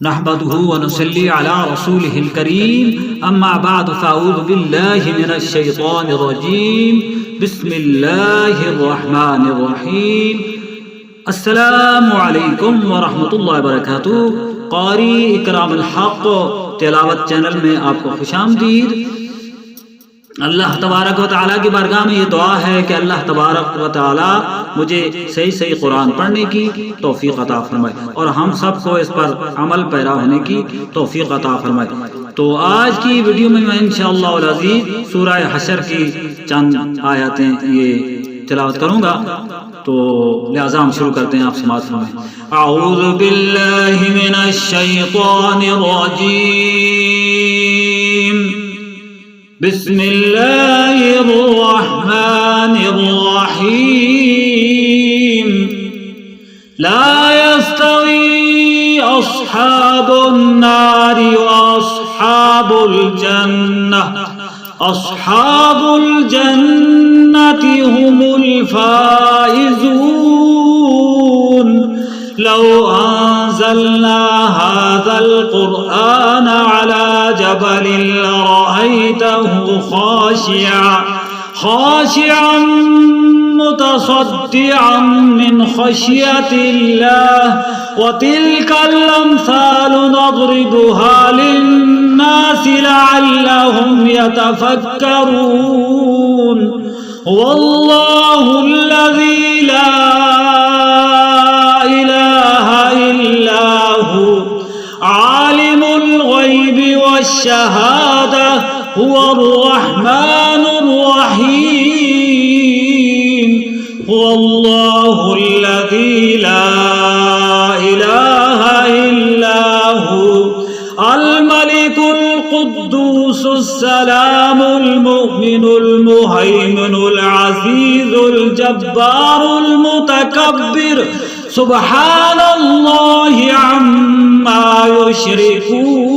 नहमदुहु व नुसल्ली अला रसूलिहिल करीम अम्मा बाद फ़अऊज़ु बिल्लाहि मिनश शैतानिर रजीम बिस्मिल्लाहिर रहमानिर रहीम। अस्सलामु अलैकुम व रहमतुल्लाहि व बरकातुहू। क़ारी इकरामुल हक़ तिलावत चैनल में आपको खुशामदीद। अल्लाह तबारक व तआला की बारगाह में ये दुआ है कि अल्लाह तबारक व तआला मुझे सही सही कुरान पढ़ने की तौफीक अता फरमाए और हम सबको इस पर अमल पैरा होने की तौफीक अता फरमाए। तो आज की वीडियो में मैं इंशाअल्लाह अल अज़ीज़ सूरह हशर की चंद आयतें ये तिलावत करूँगा, तो लिहाजा हम शुरू करते हैं। आप समाअत फरमाएं। अऊज़ु बिल्लाहि मिनश शैतानिर रजीम बिस्मिल्लाहिर रहमानिर रहीम। ला यस्तवी अस्हाबुन नारि व अस्हाबुल जन्नह अस्हाबुल जन्नति हुमुल फाइज़ून। लौ अंज़लना हाज़ल क़ुरआन अला जबलिन लरअयतहु ख़ाशिअन मुतसद्दिअन मिन ख़श्यतिल्लाह व तिल्कल अम्सालु नज़रिबुहा लिन्नासि लअल्लहुम यतफ़क्करून। वल्लाहुल्लज़ी ला इलाहा इल्ला हु आलिमुल ग़ैबि वश्शहादा हुवर रहमानुर रहीम। वल्लाहुल्लज़ी ला इलाहा इल्ला हु अल मलिकुल कुद्दूसुस सलामुल मुमिनुल मुहैमिनुल अज़ीज़ुल जब्बारुल मुतकब्बिर सुब्हानल्लाहि अम्मा युश्रिकून।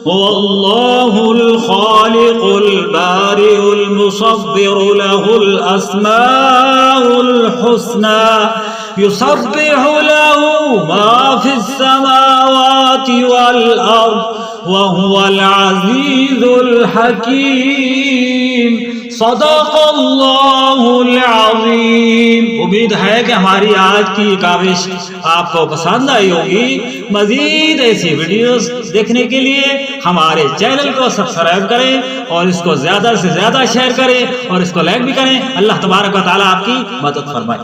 वल्लाहुल खालिकुल बारिउल मुसव्विरु लहुल अस्माउल हुस्ना युसब्बिहु लहु मा फिस समावाति वल अर्द व हुवल अज़ीज़ुल हकीम। सदक़ल्लाहुल अज़ीम। उम्मीद है कि हमारी आज की काविश आपको पसंद आई होगी। मज़ीद ऐसी वीडियोस देखने के लिए हमारे चैनल को सब्सक्राइब करें और इसको ज़्यादा से ज़्यादा शेयर करें और इसको लाइक भी करें। अल्लाह तबारक व तआला आपकी मदद फरमाए।